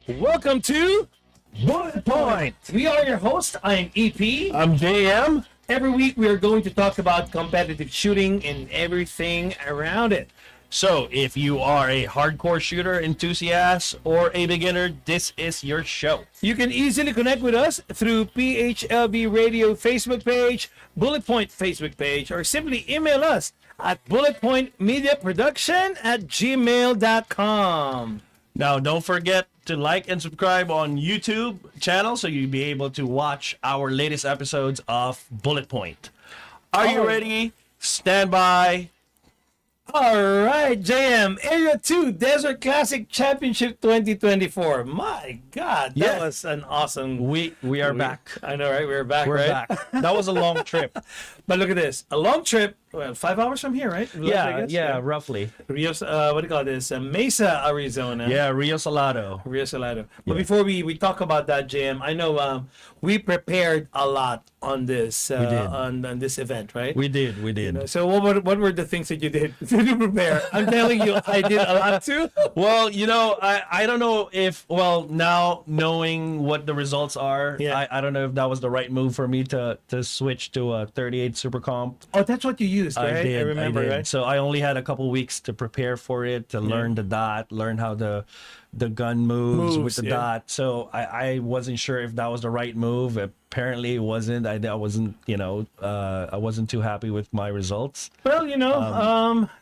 Welcome to Bullet Point. We are your host. I am EP. I'm JM. Every week we are going to talk about competitive shooting and everything around it. So, if you are a hardcore shooter enthusiast or a beginner, this is your show. You can easily connect with us through PHLV Radio Facebook page, Bullet Point Facebook page, or simply email us at bulletpointmediaproduction@gmail.com. Now, don't forget to like and subscribe on YouTube channel so you'll be able to watch our latest episodes of Bullet Point. Are you ready? Stand by. All right, JM, Area 2 Desert Clasic Championship 2024. My God, that was an awesome... We are back. I know, right? We're back, We're right? back. That was a long trip. But look at this. A long trip. Well, 5 hours from here, right? Yeah, roughly. Rios, what do you call this? Mesa, Arizona. Yeah, Rio Salado. Rio Salado. But before we talk about that, JM, I know we prepared a lot on this on this event, right? We did. So what were the things that you did to prepare? I'm telling you, I did a lot too. Well, I don't know if, now knowing what the results are, I don't know if that was the right move for me to switch to a 38 Super Comp. Oh, that's what you used, right? I did. I remember, right? So I only had a couple weeks to prepare for it, to learn the dot, learn how the gun moves with the dot. So I wasn't sure if that was the right move. Apparently it wasn't. I wasn't, I wasn't too happy with my results. Well,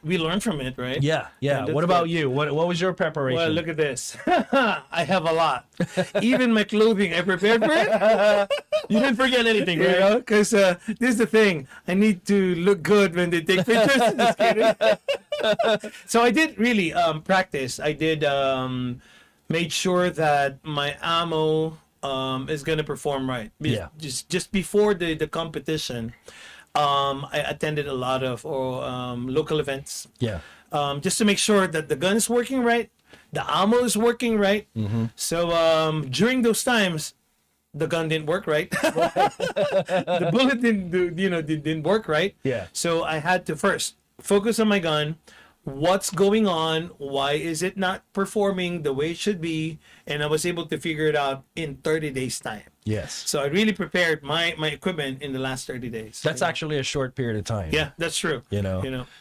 we learned from it, right? Yeah. What about you? What was your preparation? Well, look at this. I have a lot. Even my clothing, I prepared for it. You didn't forget anything, right? Because this is the thing. I need to look good when they take pictures. Just kidding. So I did really practice. I did made sure that my ammo is going to perform right. Just before the competition, I attended a lot of local events. Yeah. Just to make sure that the gun is working right, the ammo is working right. Mm-hmm. So during those times, the gun didn't work right. The bullet didn't work right. Yeah. So I had to first focus on my gun. What's going on? Why is it not performing the way it should be? And I was able to figure it out in 30 days time. Yes. So I really prepared my equipment in the last 30 days. That's actually a short period of time. Yeah, that's true.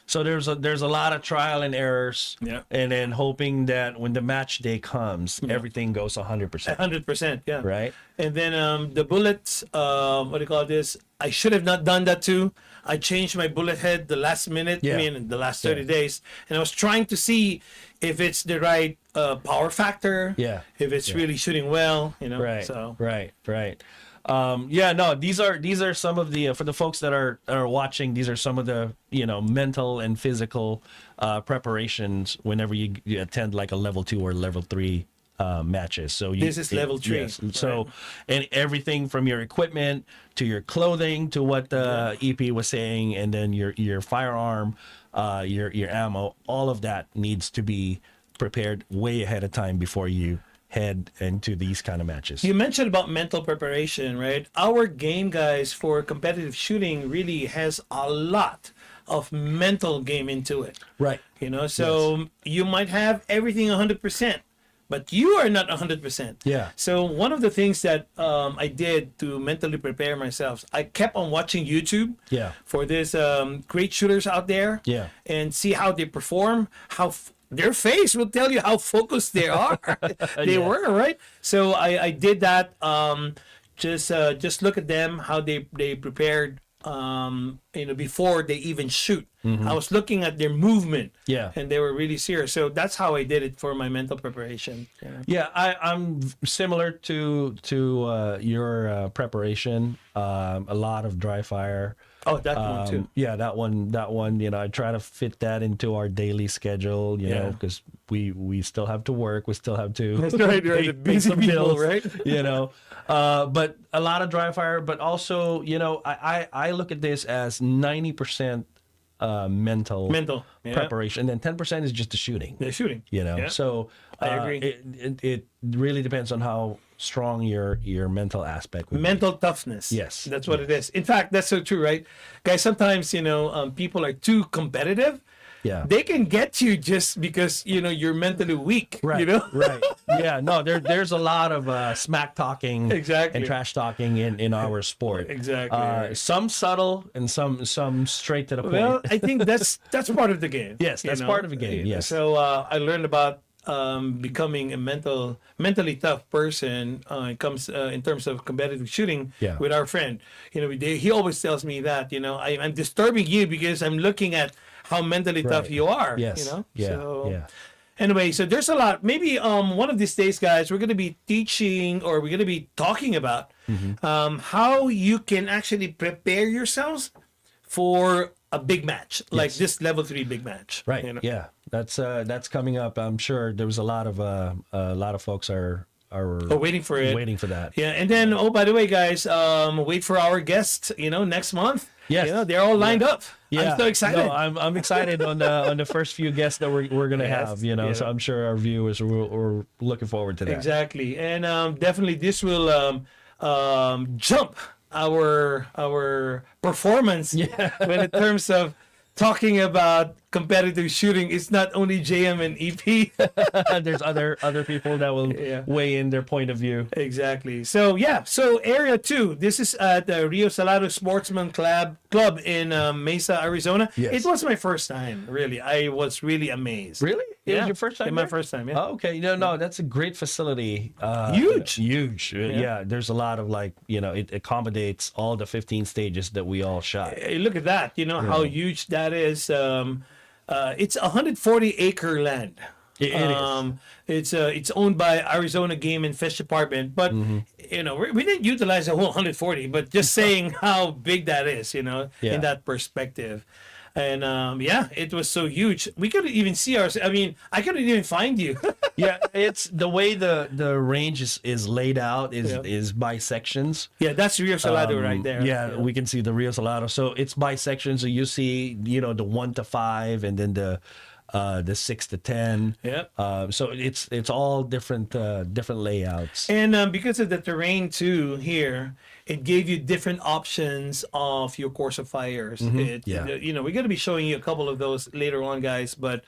So there's a lot of trial and errors. Yeah. And then hoping that when the match day comes, everything goes 100%. 100%, yeah. Right. And then the bullets, what do you call this? I should have not done that too. I changed my bullet head the last minute, in the last 30 days. And I was trying to see if it's the right power factor. Yeah. If it's really shooting well, Right. So. Right. These are some of the for the folks that are watching, these are some of the mental and physical preparations whenever you attend like a level 2 or level 3 matches. So this is level 3. Yes. So and everything from your equipment to your clothing to what the EP was saying, and then your firearm, your ammo, all of that needs to be prepared way ahead of time before you head into these kind of matches. You mentioned about mental preparation, right? Our game, guys, for competitive shooting really has a lot of mental game into it. Right. So you might have everything 100%, but you are not 100%. Yeah. So one of the things that I did to mentally prepare myself, I kept on watching YouTube for this great shooters out there and see how they perform, their face will tell you how focused they are. They were, right? So I did that. Just look at them, how they prepared before they even shoot. I was looking at their movement, and they were really serious. So that's how I did it for my mental preparation. I'm similar to your preparation. A lot of dry fire. Oh, that one too. Yeah, that one. I try to fit that into our daily schedule. Because we still have to work. We still have to. That's right. The busy some people, bills, right? But a lot of dry fire. But also, I look at this as 90% mental preparation, and then 10% is just the shooting. The shooting. So I agree. It really depends on how strong your mental aspect would mental toughness. Yes, that's what it is. In fact, that's so true, right, guys? Sometimes people are too competitive, Yeah. they can get you just because you're mentally weak. Right. Right. Yeah. No, there's a lot of smack talking Exactly. and trash talking in our sport. Exactly. Some subtle and some straight to the point. Well, I think that's part of the game. Yes, that's part of the game. Yes. So I learned about becoming a mentally tough person. It comes in terms of competitive shooting with our friend. He always tells me that I'm disturbing you because I'm looking at how mentally tough you are. Yes. Yeah. So, yeah. Anyway, so there's a lot. Maybe one of these days, guys, we're going to be teaching or we're going to be talking about how you can actually prepare yourselves for a big match, like this level 3 big match. Right. Yeah. That's coming up. I'm sure there was a lot of folks are waiting for it. Waiting for that. Yeah. And then, oh, by the way, guys, wait for our guests, next month. Yes. They're all lined up. Yeah. I'm so excited. No, I'm excited on the first few guests that we're gonna have. So I'm sure our viewers we're looking forward to that. Exactly, and definitely this will jump our performance when in terms of talking about competitive shooting. It's not only JM and EP. There's other people that will weigh in their point of view. Exactly. So Area 2. This is at the Rio Salado Sportsman Club in Mesa, Arizona. Yes. It was my first time. Really, I was really amazed. Really? It was your first time? My first time. Yeah. Oh, okay. No, that's a great facility. Huge. Yeah. There's a lot of it accommodates all the 15 stages that we all shot. Hey, look at that. How huge that is. It's 140-acre land. It is. It's owned by Arizona Game and Fish Department, but we didn't utilize the whole 140. But just saying how big that is, in that perspective. And it was so huge. We couldn't even see ourselves. I mean, I couldn't even find you. Yeah, it's the way the range is laid out is by sections. Yeah, that's Rio Salado right there. Yeah, we can see the Rio Salado. So it's by sections. So you see, the 1 to 5, and then the 6 to 10. Yeah. So it's all different layouts. And because of the terrain too here, it gave you different options of your course of fires. We're going to be showing you a couple of those later on, guys. But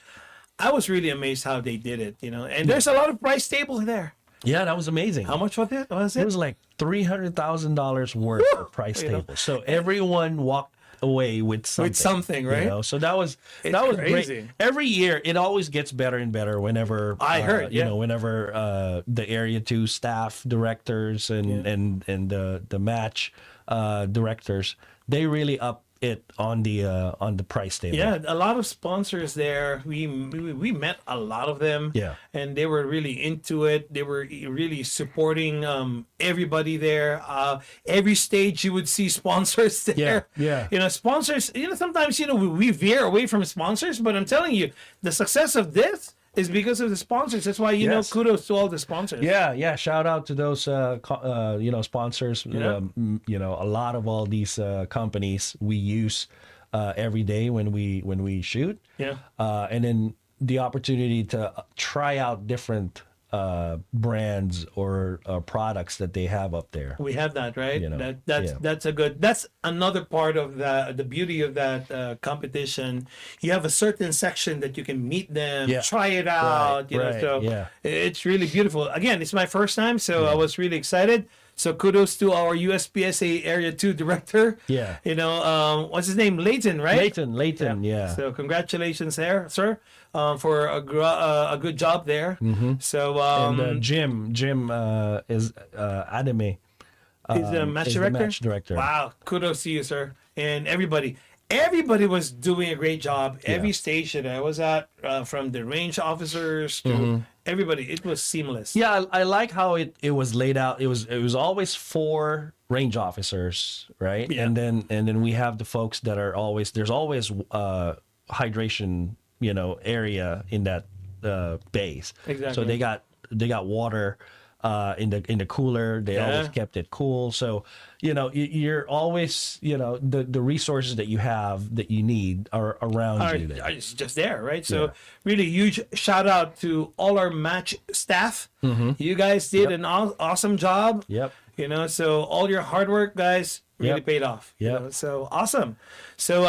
I was really amazed how they did it. And there's a lot of price tables there. Yeah, that was amazing. How much was it? It was like $300,000 worth of price tables. So everyone walked away with something, right? So that was crazy. Great. Every year it always gets better and better whenever I heard whenever the Area 2 staff directors and the match directors, they really up it on the price table. Yeah, a lot of sponsors there. We met a lot of them. Yeah, and they were really into it. They were really supporting everybody there. Every stage you would see sponsors there. Yeah. Sponsors. Sometimes we veer away from sponsors, but I'm telling you, the success of this is because of the sponsors. That's why kudos to all the sponsors. Yeah. Shout out to those sponsors. A lot of all these companies we use every day when we shoot. Yeah. And then the opportunity to try out different brands or products that they have up there. We have that, right? That's another part of the beauty of that competition. You have a certain section that you can meet them, try it out, it's really beautiful. Again, it's my first time, so I was really excited. So kudos to our USPSA Area 2 director. Yeah. What's his name? Leighton, right? Leighton, yeah. So congratulations there, sir, for a good job there. Mm-hmm. So and Jim is Adame. He's the match director. Wow, kudos to you, sir, and everybody. Everybody was doing a great job. Every station I was at, from the range officers to everybody, it was seamless. Yeah, I like how it was laid out. It was always 4 range officers, right? Yeah. And then we have the folks that are always hydration, area in that base. Exactly. So they got water in the cooler. They always kept it cool. So you're always the resources that you have that you need are around you. It's just there, right? So really huge shout out to all our match staff. You guys did an awesome job. Yep. So all your hard work, guys, really paid off. Yeah. So awesome. So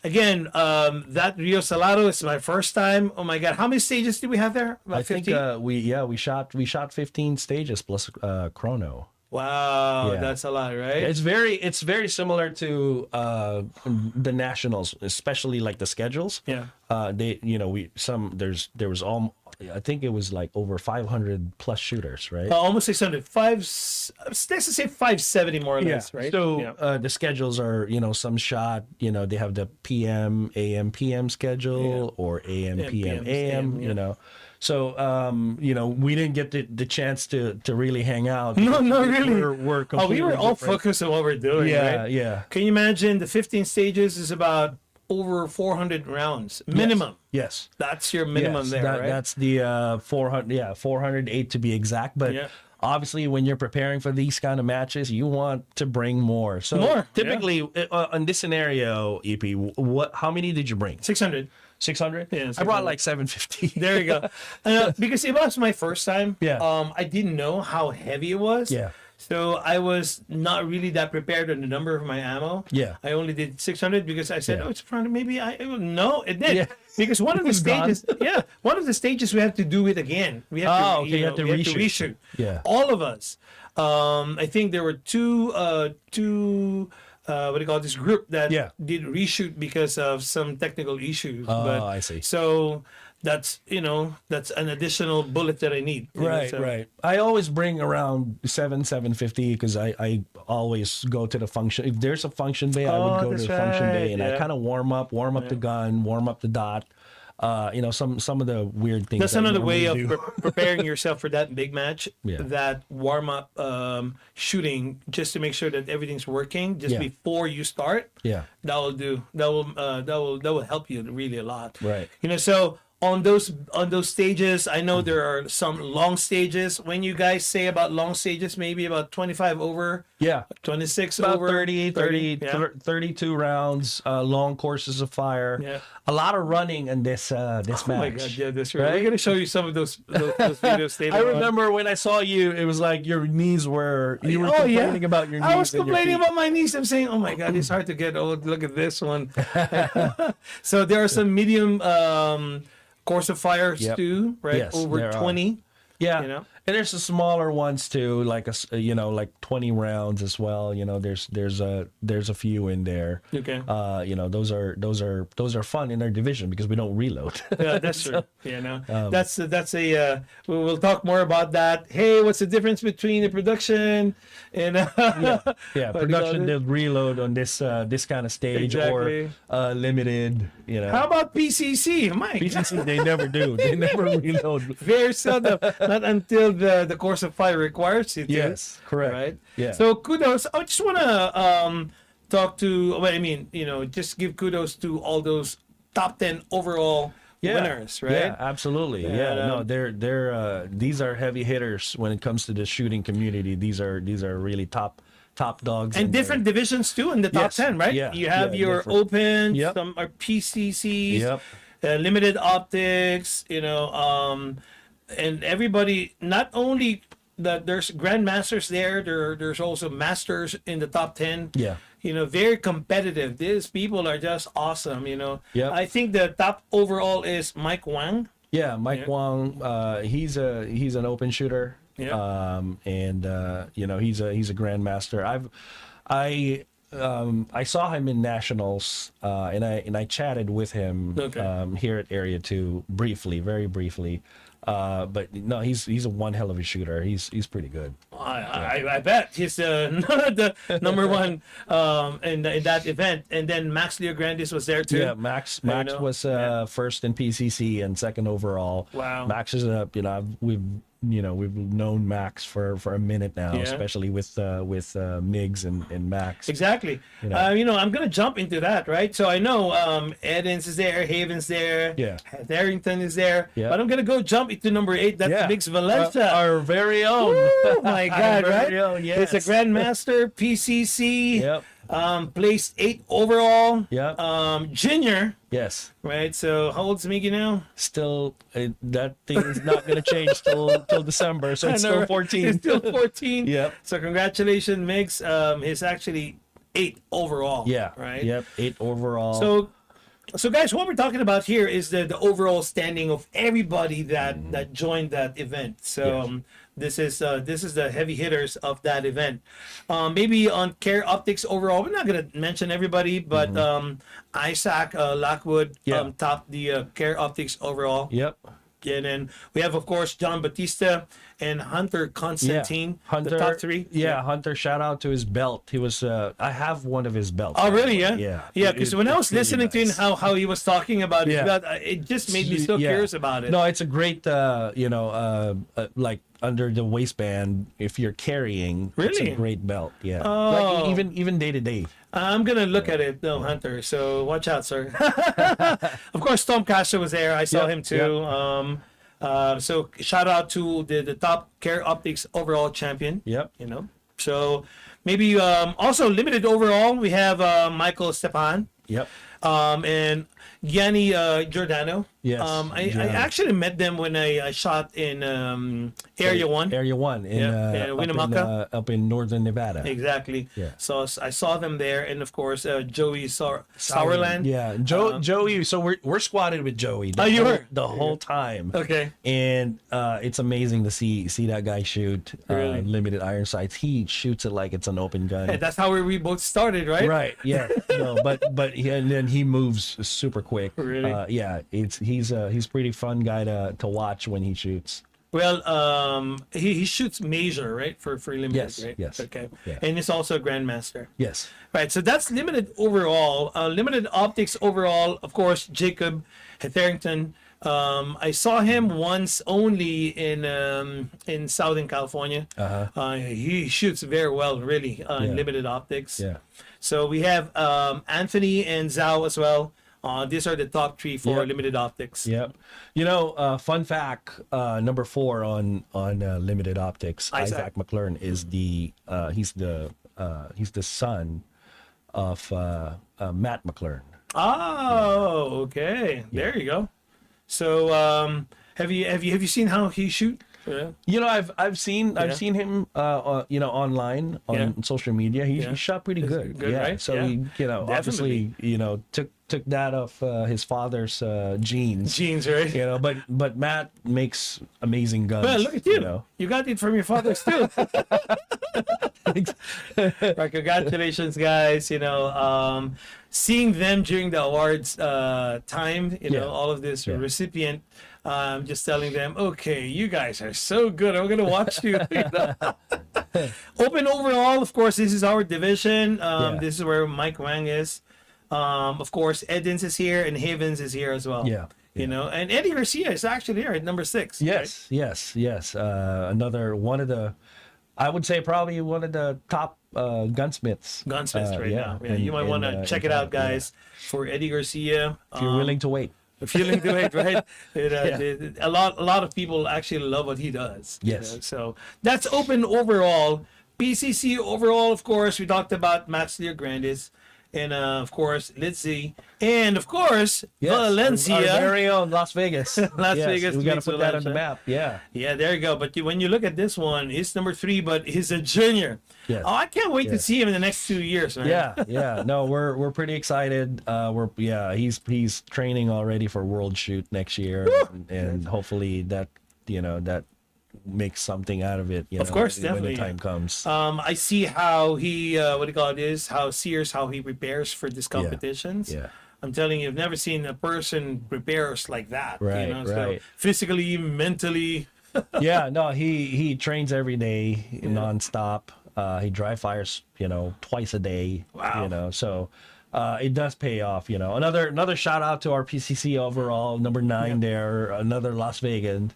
again, that Rio Salado is my first time. Oh my God, how many stages did we have there? About I 15? think we shot 15 stages plus chrono. Wow, Yeah. that's a lot, right? It's very similar to the nationals, especially like the schedules. Yeah. There was I think it was like over 500 plus shooters, right? Almost 600. Let's just say 570 more or less, right? So the schedules are, some shot, they have the PM, AM, PM schedule or AM, PM, AM, yeah. So, we didn't get the chance to really hang out. No, not really. We're completely we were all different. focused on what we're doing, Yeah, right? yeah. Can you imagine the 15 stages is about over 400 rounds minimum? Yes. That's your minimum Yes, there, right? That's the 408 to be exact. But obviously, when you're preparing for these kind of matches, you want to bring more. So More, typically, in this scenario, EP, how many did you bring? 600. 600? Yeah, I brought 600. like 750. There you go. Because it was my first time. Yeah. I didn't know how heavy it was. Yeah. So I was not really that prepared on the number of my ammo. Yeah. I only did 600 because I said, Yeah. oh, it's front. Maybe no, it did. Yeah. Because one of the It's gone. stages, one of the stages we have to do it again. We have to, okay, you have to we have to reshoot. reshoot. Yeah. All of us. I think there were two what do you call this group that Yeah. did reshoot because of some technical issues. Oh, I see. So that's an additional bullet that I need. Right, right. I always bring around 750 because I always go to the function. If there's a function bay, I would go to that's the function bay right, and I yeah. kind of warm up the gun, warm up the dot. Some of the weird things. That's that I another way of normally do. preparing yourself for that big match. Yeah. That warm up shooting, just to make sure that everything's working just Yeah. before you start. Yeah. That will do. That will help you really a lot. Right. So on those stages, I know there are some long stages. When you guys say about long stages, maybe about 25 over. Yeah. 26 About over 30, yeah. 32 rounds, long courses of fire. Yeah. A lot of running in this match. Oh my God, yeah, that's right. Right? We're gonna show you some of those videos later I on. remember when I saw you, it was like your knees were. You were Oh, yeah. complaining about your knees. I was and your complaining feet. about my knees. I'm saying, oh my God, it's hard to get old. Look at this one. So there are some medium course of fires Yep. too, right? Yes, Over there are. 20. Yeah, and there's the smaller ones too, like like 20 rounds as well. There's a few in there. Okay. Those are fun in their division because we don't reload. Yeah, that's true. That's a. We'll talk more about that. Hey, what's the difference between the production and yeah, production did reload on this kind of stage Exactly. or limited. How about PCC? My God. PCC, they never do. They never reload. Very seldom. Not until the course of fire requires it. Yes, correct. Right. Yeah. So kudos. I just want to talk to. Well, I mean, just give kudos to all those top 10 overall winners, right? Yeah, absolutely. Yeah, no, they're these are heavy hitters when it comes to the shooting community. These are really top dogs. And in different divisions too in the top Yes. 10, right? Yeah, You have yeah, your different. open, Yep. some are PCCs, Yep. Limited optics, and everybody. Not only that, there's grandmasters there's also masters in the top 10. Yeah. Very competitive. These people are just awesome. Yep. I think the top overall is Mike Wang. Yeah, Mike Wong. He's an open shooter. Yeah. And he's a grandmaster. I saw him in nationals, and I chatted with him here at Area 2 very briefly. But no, he's a one hell of a shooter. He's pretty good. I bet he's the number one in that event. And then Max Leograndis was there too. Yeah, Max was first in PCC and second overall. Wow. Max is we've known Max for a minute now, especially with Miggs and Max. Exactly. I'm gonna jump into that, right? So I know Edens is there, Haven's there, Harrington is there, but I'm gonna go jump into number 8. That's Miggs Valencia, our very own. Oh my God, Our right? very own, yes. It's a grandmaster PCC. Yep. Placed 8 overall. Yeah. Junior. Yes. Right. So how old's Miggy now? Still, that thing is not going to change till December. So it's still 14. It's still 14. Yep. So congratulations, Migs. He's actually 8 overall. Yeah. Right. Yep. 8 overall. So guys, what we're talking about here is the overall standing of everybody that joined that event. So this is the heavy hitters of that event. Maybe on Care Optics overall, we're not gonna mention everybody, but Isaac Lockwood topped the Care Optics overall. Yep. And then we have, of course, John Batista and Hunter Constantine, Hunter, the top 3. Yeah, Hunter, shout out to his belt. He was, I have one of his belts. Oh, really? Yeah? Yeah. Yeah, because when I was listening to him, how he was talking about it, it just made me so curious about it. No, it's a great, like under the waistband, if you're carrying, it's a great belt. Yeah. Oh. Like even day to day. I'm going to look at it, though, Hunter. So watch out, sir. Of course, Tom Castro was there. I saw him, too. So shout out to the top Care Optics overall champion. Yep. You know. So maybe also limited overall, we have Michael Stepan. Yep. And Gianni Giordano. Yes. I actually met them when I shot in Area 1. Area 1 in Winnemucca. up in northern Nevada. Exactly. Yeah. So I saw them there, and of course Joey Sauerland. Yeah, Joey. So we're squatted with Joey. You were the whole time. Okay. And it's amazing to see that guy shoot Really? limited iron sights. He shoots it like it's an open gun. Hey, that's how we both started, right? Right. Yeah. No, but and then he moves super quick. Really? Yeah. He's pretty fun guy to watch when he shoots. Well, he shoots major, right? For limited, Yes, right? yes. Okay. Yeah. And he's also a grandmaster. Yes. Right. So that's limited overall. Limited optics overall, of course, Jacob Hetherington. I saw him once only in Southern California. He shoots very well, really, in limited optics. Yeah. So we have Anthony and Zhao as well. These are the top 3 for limited optics. Yep. Fun fact, number 4 on limited optics, Isaac McLaren is he's the son of Matt McLaren. Oh, okay. There you go. So, have you seen how he shoot? Yeah. I've seen him online on social media. He shot pretty good. Good, right? So he obviously took that off his father's genes. Genes, right? But Matt makes amazing guns. Well, look at you. You got it from your father too. Right, congratulations, guys. Seeing them during the awards time, all of this recipient. Just telling them, okay, you guys are so good. I'm gonna watch you. Open overall, of course, this is our division. This is where Mike Wang is. Of course, Edens is here and Havens is here as well. Yeah. And Eddie Garcia is actually here at number 6. Yes, right? yes. Another one of the, I would say probably one of the top gunsmiths right now. Yeah, you might want to check it out, guys. For Eddie Garcia, if you're willing to wait. Feeling to it, right? A lot of people actually love what he does. Yes. So that's open overall. PCC overall, of course, we talked about Max Leograndis. And of course, Litzy, and of course, Valencia. Our very own Las Vegas. Vegas. We got to put that on the map. Yeah. Yeah, there you go. But when you look at this one, he's number 3, but he's a junior. Yes. Oh, I can't wait to see him in the next 2 years, man. Yeah. No, we're pretty excited. He's training already for World Shoot next year, and hopefully that makes something out of it. Of course, definitely. When the time comes. I see how he how Sears he prepares for these competitions. Yeah. I'm telling you, I've never seen a person prepares like that. Right. So physically, mentally. He trains every day nonstop. He dry fires, twice a day. Wow. So it does pay off. Another shout out to our PCC overall number 9 there. Another Las Vegan.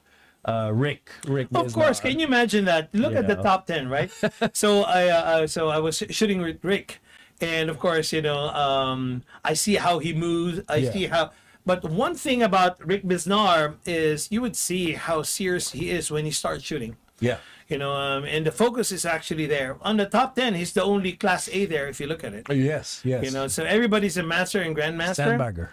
Rick. Of course, can you imagine that? Look at the top 10, right? So I was shooting with Rick, and of course, I see how he moves. I see how. But one thing about Rick Biznar is you would see how serious he is when he starts shooting. Yeah. And the focus is actually there. On the top 10, he's the only Class A there if you look at it. Yes. So everybody's a master and grandmaster. Sandbagger.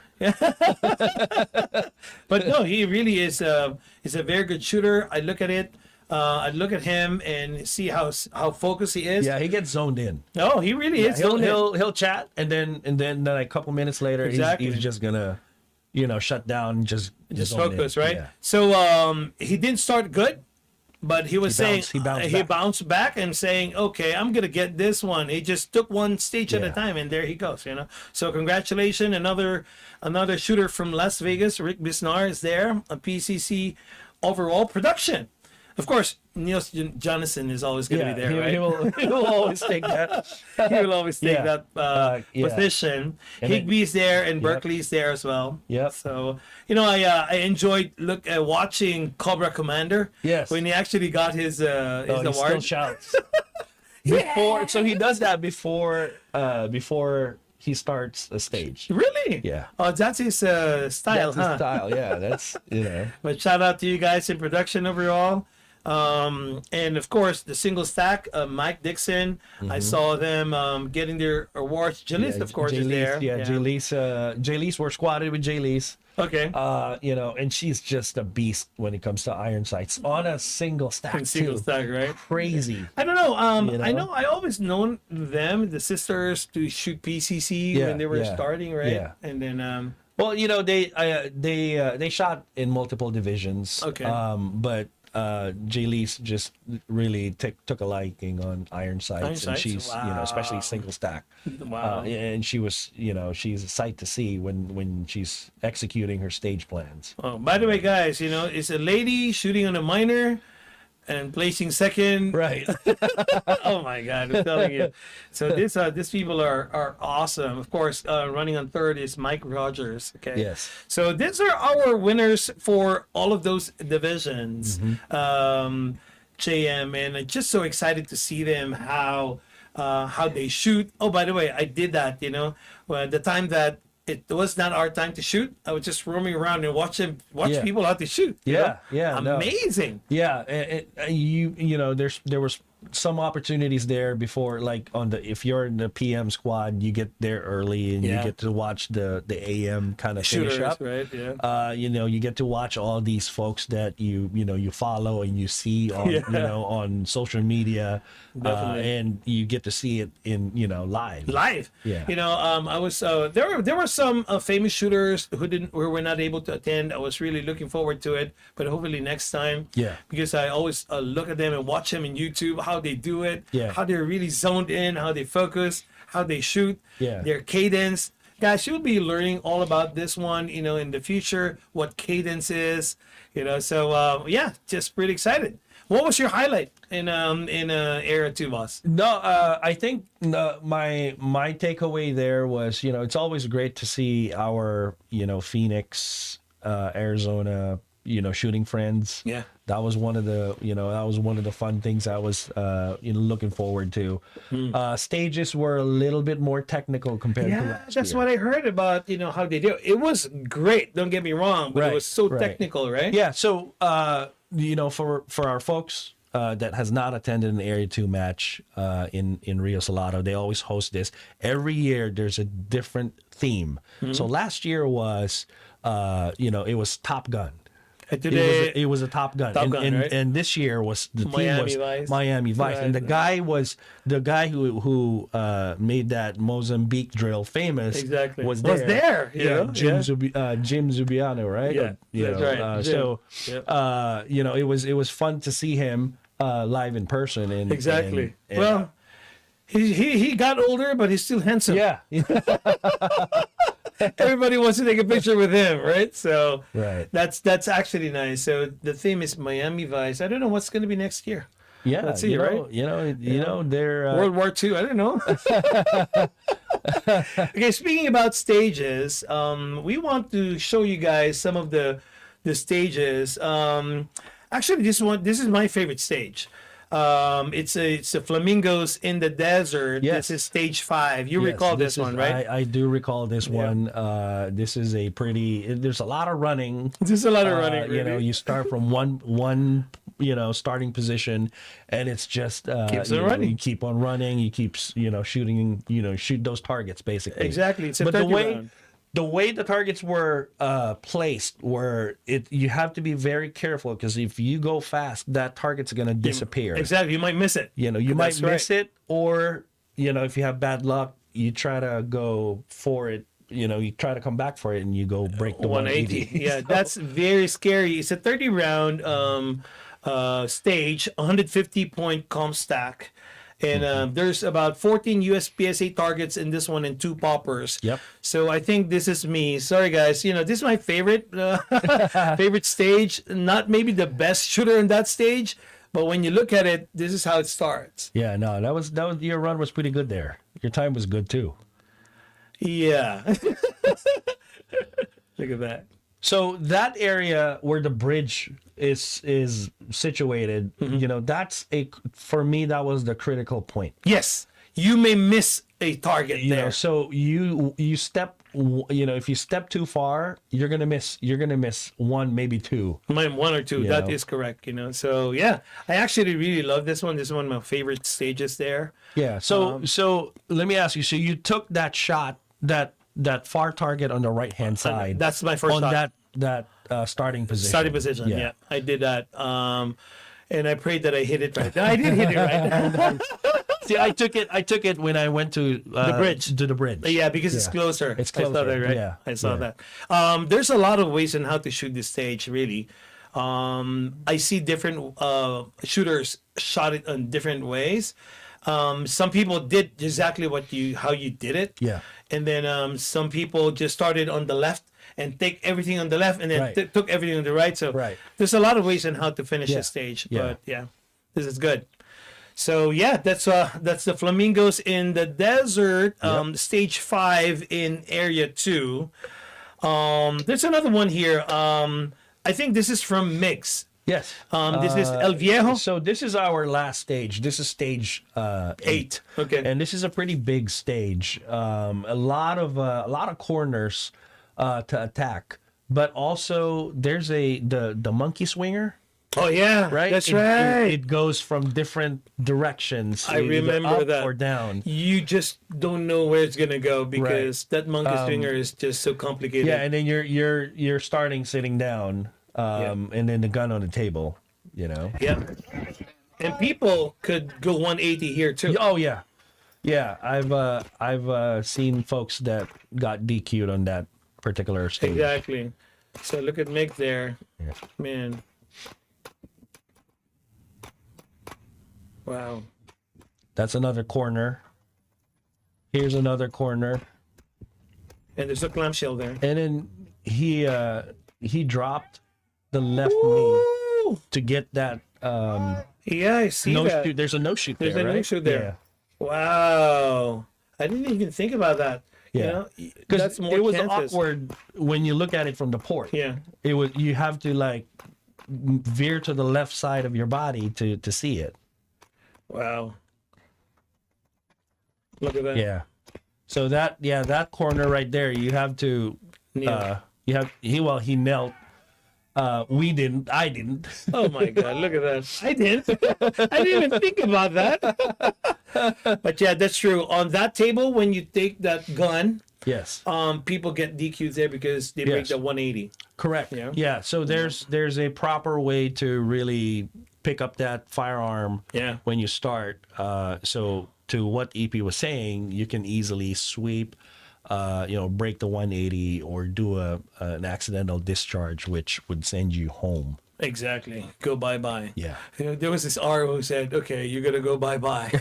But no, he really is a very good shooter. I look at it. I look at him and see how focused he is. Yeah, he gets zoned in. No, he really is. He'll chat, and then a couple minutes later, he's just gonna, shut down and just focus, in. right? Yeah. So he didn't start good, but he was saying he bounced back and saying, okay, I'm gonna get this one. He just took one stage at a time, and there he goes. So congratulations, another shooter from Las Vegas, Rick Bisnar is there, a PCC overall production. Of course, Neil Jonathan is always going to be there, right? He will always take that. He will always take that position. Higby's there, and Berkeley's there as well. Yep. So, I enjoyed watching Cobra Commander. Yes. When he actually got his award. He still shouts. So he does that before he starts a stage. Really? Yeah. Oh, that's his style, That's his style. Yeah, that's But shout out to you guys in production overall. And of course the single stack, Mike Dixon. I saw them getting their awards. Jalise, of course, is there. Jalise, we're squatted with Jalise. Okay. And she's just a beast when it comes to iron sights on a single stack. Single stack, right? Crazy. I don't know. I know I always known them, the sisters, to shoot PCC when they were starting, right? Yeah. And then well, they shot in multiple divisions. Okay. But Jalise just really took a liking on iron sights, and she's especially single stack. Wow. And she was she's a sight to see when she's executing her stage plans. Oh, by the way, guys, it's a lady shooting on a minor and placing second. Right. Oh my God, I'm telling you. So these people are awesome. Of course, running on third is Mike Rogers. Okay. Yes. So these are our winners for all of those divisions. JM, and I'm just so excited to see them how they shoot. Oh, by the way, I did that. The time that it was not our time to shoot, I was just roaming around and watch people how to shoot. Amazing. Yeah, there was some opportunities there before, like if you're in the PM squad, you get there early and you get to watch the AM kind of finish up, right? Yeah. You get to watch all these folks that you follow and you see on on social media, and you get to see it in live. Yeah. I was there were some famous shooters who were not able to attend. I was really looking forward to it, but hopefully next time. Yeah. Because I always look at them and watch them in YouTube, how they do it, Yeah. how they're really zoned in, how they focus, how they shoot, their cadence. Guys, you'll be learning all about this one, in the future, what cadence is, So just pretty excited. What was your highlight in Era 2, boss? No, I think my takeaway there was, it's always great to see our, Phoenix, Arizona, shooting friends. Yeah. That was one of the fun things I was looking forward to. Stages were a little bit more technical compared to last that's year. what I heard about, how they do. It was great, don't get me wrong, but it was so technical, right? Yeah, so for our folks that has not attended an Area 2 match in Rio Salado, they always host this. Every year there's a different theme. So last year was it was Top Gun. Today, it was a Top Gun, right? And this year was the theme was Vice. Miami Vice, Right. and the guy who made that Mozambique drill famous. Exactly. was there. Jim Zubiano, right? Yeah, that's right. So it was fun to see him live in person. And Exactly. and- Well, he got older, but he's still handsome. yeah. Everybody wants to take a picture with him, right? So Right. that's actually nice. So the theme is Miami Vice. I don't know what's going to be next year. Yeah, Let's see, right? They're World War II. I don't know. Okay, speaking about stages, we want to show you guys some of the stages. Actually, this is my favorite stage. It's a flamingos in the desert. Yes. This is stage 5. You recall this one, right? I do recall this one. This is there's a lot of running. There's a lot of running. You start from one starting position, and it's just Keeps on running. you keep on running, you keep shooting, shoot those targets basically. Exactly. It's a But 30 round. the way the targets were placed, you have to be very careful, because if you go fast, that target's going to disappear. Exactly. You might miss it. You might miss it, or if you have bad luck, you try to go for it. You try to come back for it, and you go break the 180. Yeah, that's very scary. It's a 30 round stage, 150 point comp stack. And there's about 14 USPSA targets in this one and 2 poppers. Yep. So I think this is me. Sorry, guys. This is my favorite favorite stage. Not maybe the best shooter in that stage, but when you look at it, this is how it starts. Yeah, no, that was your run was pretty good there. Your time was good too. Yeah. Look at that. So that area where the bridge is situated, that's for me, that was the critical point. Yes, you may miss a target there. So you step, if you step too far, you're gonna miss one, maybe two. One or two. That is correct. So yeah, I actually really love this one. This is one of my favorite stages there. Yeah. So let me ask you. So you took that shot, that far target on the right hand side. That's my first shot. that starting position. Starting position. Yeah, I did that. And I prayed that I hit it right. I did hit it right. See, I took it when I went to the bridge. To the bridge. Yeah, because it's closer. It's closer. I saw that, right? Yeah. I saw that. There's a lot of ways on how to shoot this stage, really. I see different shooters shot it in different ways. Some people did exactly how you did it. Yeah. And then some people just started on the left and take everything on the left, and then took everything on the right. So there's a lot of ways on how to finish a stage. But yeah, this is good. So yeah, that's the Flamingos in the desert, stage 5 in area 2. There's another one here. I think this is from Mix. Yes. This is El Viejo. So this is our last stage. This is stage 8. Okay. And this is a pretty big stage. A lot of corners to attack, but also there's the monkey swinger. Oh yeah, right. That's right. It goes from different directions. I remember up that. Or down. You just don't know where it's gonna go because that monkey swinger is just so complicated. Yeah, and then you're starting sitting down, and then the gun on the table. Yeah. And people could go 180 here too. Oh yeah, yeah. I've seen folks that got DQ'd on that particular stage. Exactly. So look at Mick there, man. Wow. That's another corner. Here's another corner. And there's a clamshell there. And then he dropped the left knee to get that. Yeah, I see that. Shoot. There's a no shoot there. There's a no shoot there. Yeah. Wow. I didn't even think about that. Yeah. Because it was awkward when you look at it from the port. Yeah. You have to veer to the left side of your body to see it. Wow. Look at that. Yeah. So that corner right there, you have to he knelt. We didn't. I didn't. Oh my God! Look at that. I didn't. I didn't even think about that. But yeah, that's true. On that table, when you take that gun, yes, people get DQ'd there because they break the 180. Correct. Yeah. So there's a proper way to really pick up that firearm. Yeah. When you start. So to what EP was saying, you can easily sweep. Break the 180 or do an accidental discharge, which would send you home. Exactly. Go bye-bye. Yeah. There was this R who said, okay, you're going to go bye-bye.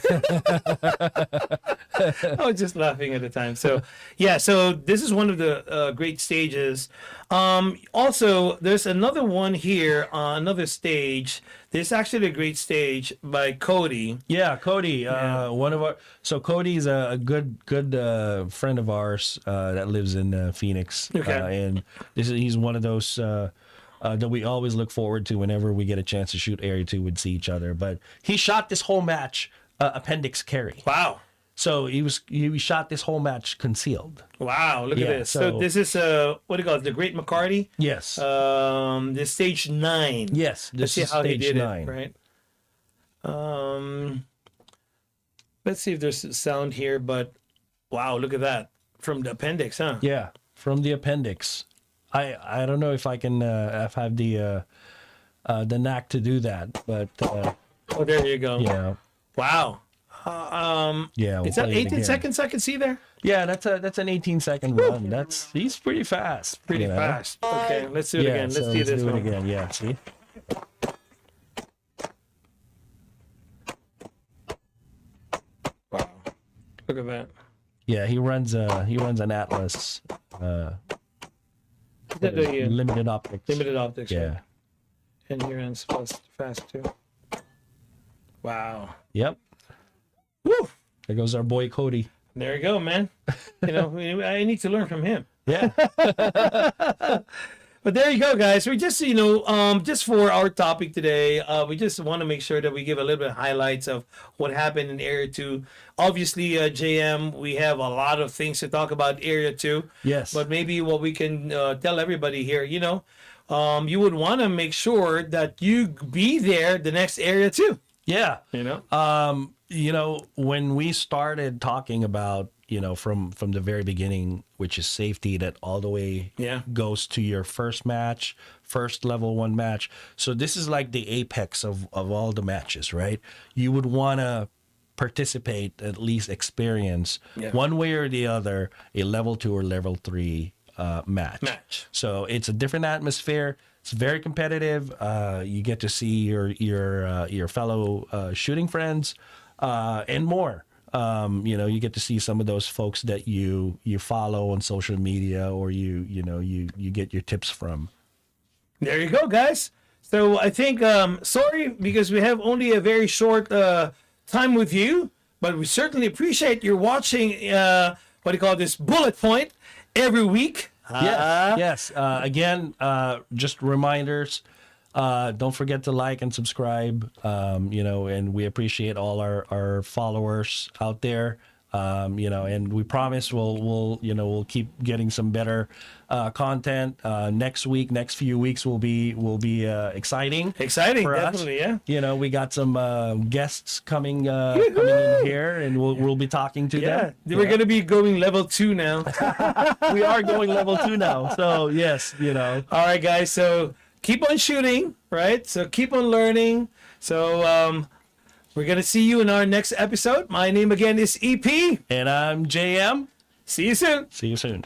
I was just laughing at the time. So, yeah, so this is one of the great stages. Also, there's another one here, another stage. There's actually a great stage by Cody. Yeah, Cody. One of our. So Cody's a good friend of ours that lives in Phoenix. Okay. And he's one of those that we always look forward to whenever we get a chance to shoot Area 2. We'd see each other. But he shot this whole match appendix carry. Wow. So he shot this whole match concealed. Wow, look at this. So this is what do you call it? The Great McCarty. Yes. The stage 9. Yes. Let's see how he did 9. It, right? Let's see if there's sound here. But wow, look at that from the appendix, huh? Yeah, from the appendix. I don't know if I can if I have the knack to do that, but oh, there you go. Yeah. Wow. Yeah, it's at 18 seconds I can see there. Yeah, that's an 18-second run. He's pretty fast. Pretty fast. Okay, let's do it again. Let's see this one again. Yeah, see. Wow, look at that. Yeah, he runs an Atlas. Limited optics. Limited optics. Yeah. Right? And he runs fast too. Wow. Yep. Woo! There goes our boy Cody. There you go, man. You know, I need to learn from him. Yeah. But there you go, guys. We just, just for our topic today, we just want to make sure that we give a little bit of highlights of what happened in Area 2. Obviously, JM, we have a lot of things to talk about Area 2. Yes. But maybe what we can tell everybody here, you would want to make sure that you be there the next Area 2. Yeah. When we started talking about, from the very beginning, which is safety, that all the way goes to your first match, first level 1 match. So this is like the apex of all the matches, right? You would want to participate, at least experience one way or the other, a level 2 or level 3 match. So it's a different atmosphere. It's very competitive. You get to see your fellow shooting friends and more. You get to see some of those folks that you follow on social media or you get your tips from. There you go, guys. So I think sorry because we have only a very short time with you, but we certainly appreciate you watching. What do you call this? Bullet Point every week. Yes. Again, just reminders. Don't forget to like and subscribe. And we appreciate all our followers out there. And we promise we'll keep getting some better content. Next few weeks will be exciting. Exciting, for definitely, us. Yeah. We got some guests coming in here, and we'll be talking to them. We're gonna be going level 2 now. We are going level 2 now. So yes, All right, guys. So keep on shooting, right? So keep on learning. So we're going to see you in our next episode. My name again is EP. And I'm JM. See you soon. See you soon.